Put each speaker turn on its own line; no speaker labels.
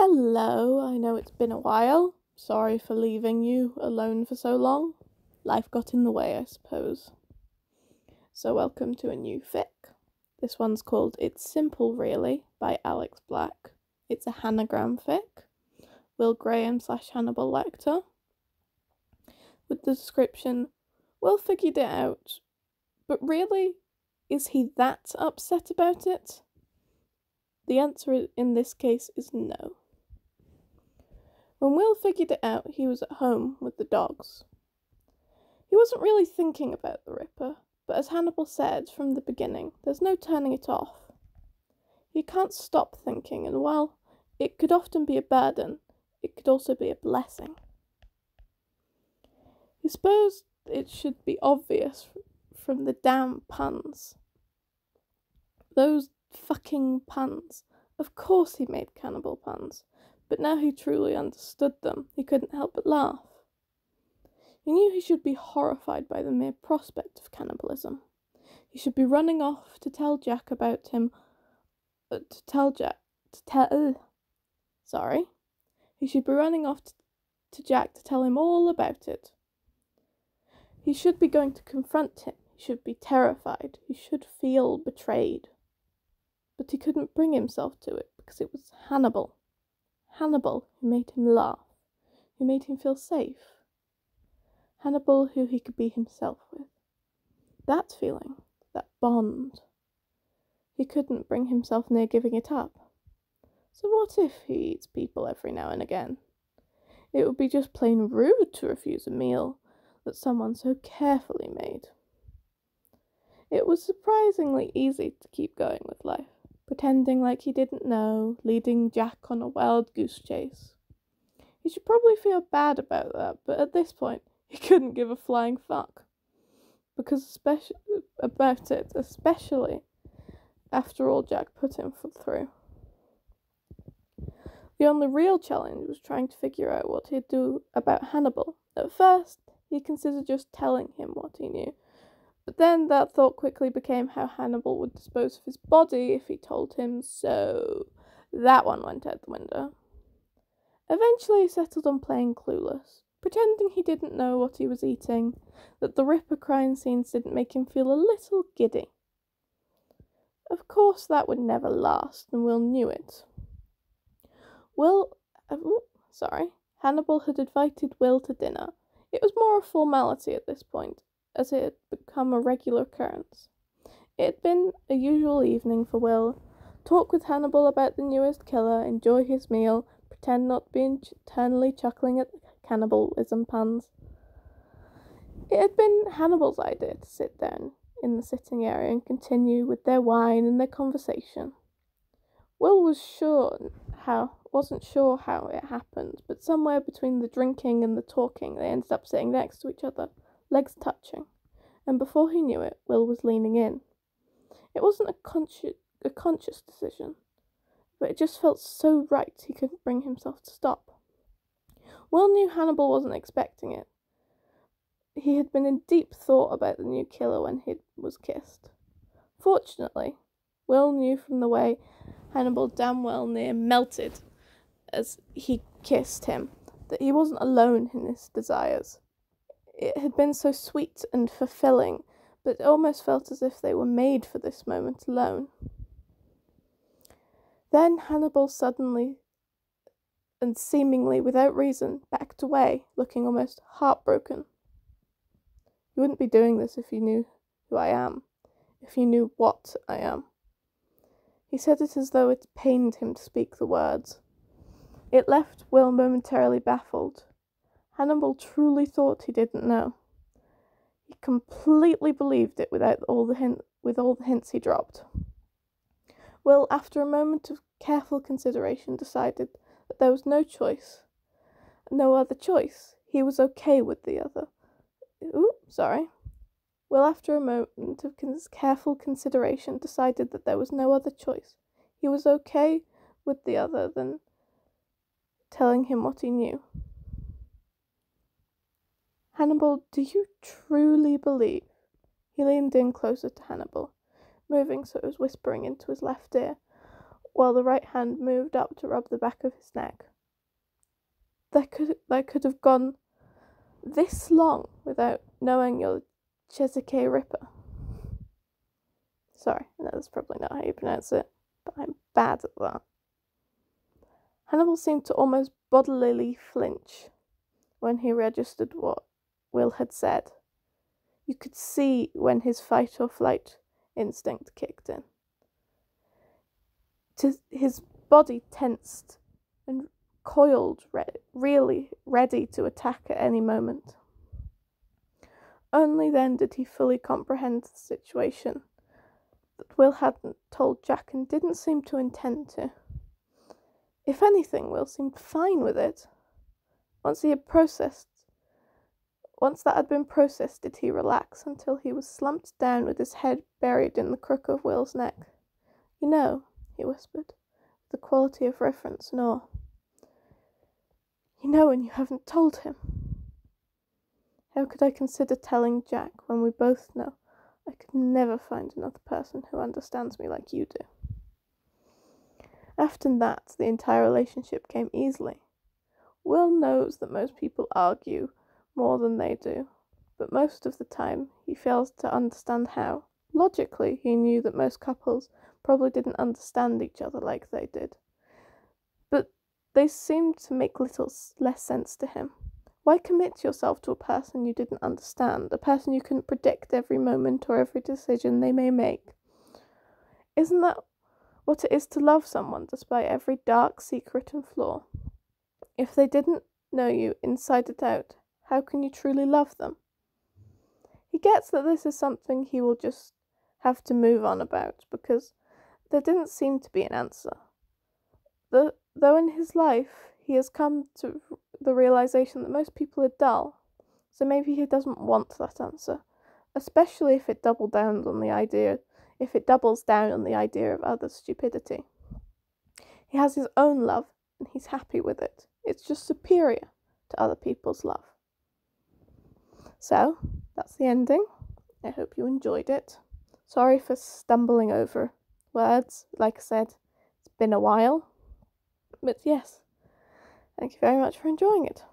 Hello, I know it's been a while. Sorry for leaving you alone for so long. Life got in the way, I suppose. So welcome to a new fic. This one's called It's Simple Really by Alex Black. It's a Hannigram fic. Will Graham / Hannibal Lecter. With the description, Will figured it out. But really, is he that upset about it? The answer in this case is no. When Will figured it out, he was at home with the dogs. He wasn't really thinking about the Ripper, but as Hannibal said from the beginning, there's no turning it off. You can't stop thinking, and while it could often be a burden, it could also be a blessing. He supposed it should be obvious from the damn puns. Those fucking puns. Of course he made cannibal puns. But now he truly understood them, he couldn't help but laugh. He knew he should be horrified by the mere prospect of cannibalism. He should be running off to tell Jack about him. He should be running off to Jack to tell him all about it. He should be going to confront him. He should be terrified. He should feel betrayed. But he couldn't bring himself to it because it was Hannibal. Hannibal, who made him laugh, who made him feel safe. Hannibal, who he could be himself with. That feeling, that bond. He couldn't bring himself near giving it up. So what if he eats people every now and again? It would be just plain rude to refuse a meal that someone so carefully made. It was surprisingly easy to keep going with life. Pretending like he didn't know, leading Jack on a wild goose chase. He should probably feel bad about that, but at this point, he couldn't give a flying fuck. Especially after all Jack put him through. The only real challenge was trying to figure out what he'd do about Hannibal. At first, he considered just telling him what he knew. But then that thought quickly became how Hannibal would dispose of his body if he told him, so that one went out the window. Eventually he settled on playing clueless, pretending he didn't know what he was eating, that the Ripper crime scenes didn't make him feel a little giddy. Of course that would never last, and Will knew it. Hannibal had invited Will to dinner. It was more a formality at this point, as it had become a regular occurrence. It had been a usual evening for Will. Talk with Hannibal about the newest killer, enjoy his meal, pretend not to be eternally chuckling at cannibalism puns. It had been Hannibal's idea to sit down in the sitting area and continue with their wine and their conversation. Will wasn't sure how it happened, but somewhere between the drinking and the talking, they ended up sitting next to each other, legs touching, and before he knew it, Will was leaning in. It wasn't a conscious decision, but it just felt so right he couldn't bring himself to stop. Will knew Hannibal wasn't expecting it. He had been in deep thought about the new killer when he was kissed. Fortunately, Will knew from the way Hannibal damn well near melted as he kissed him that he wasn't alone in his desires. It had been so sweet and fulfilling, but it almost felt as if they were made for this moment alone. Then Hannibal suddenly, and seemingly without reason, backed away, looking almost heartbroken. You wouldn't be doing this if you knew who I am, if you knew what I am. He said it as though it pained him to speak the words. It left Will momentarily baffled. Hannibal truly thought he didn't know. He completely believed it with all the hints he dropped. Will, after a moment of careful consideration, decided that there was no other choice. He was okay with the other. Will, after a moment of careful consideration, decided that there was no other choice. He was okay with the other than telling him what he knew. Hannibal, do you truly believe? He leaned in closer to Hannibal, moving so it was whispering into his left ear. while the right hand moved up to rub the back of his neck. That could have gone this long without knowing you're Chesuke Ripper. Sorry, I know that's probably not how you pronounce it, but I'm bad at that. Hannibal seemed to almost bodily flinch when he registered what Will had said. You could see when his fight or flight instinct kicked in. His body tensed and coiled, really ready to attack at any moment. Only then did he fully comprehend the situation that Will hadn't told Jack and didn't seem to intend to. If anything, Will seemed fine with it. Once that had been processed, did he relax until he was slumped down with his head buried in the crook of Will's neck. "You know," he whispered, with the quality of reference and awe. "You know, and you haven't told him." How could I consider telling Jack when we both know I could never find another person who understands me like you do? After that, the entire relationship came easily. Will knows that most people argue more than they do, but most of the time he fails to understand how. Logically, he knew that most couples probably didn't understand each other like they did, but they seemed to make little less sense to him. Why commit yourself to a person you didn't understand, a person you couldn't predict every moment or every decision they may make? Isn't that what it is to love someone, despite every dark secret and flaw? If they didn't know you inside and out, how can you truly love them? He gets that this is something he will just have to move on about, because there didn't seem to be an answer. Though in his life he has come to the realization that most people are dull, so maybe he doesn't want that answer, especially if it doubles down on the idea of others' stupidity. He has his own love, and he's happy with it. It's just superior to other people's love. So, that's the ending. I hope you enjoyed it. Sorry for stumbling over words. Like I said, it's been a while. But yes, thank you very much for enjoying it.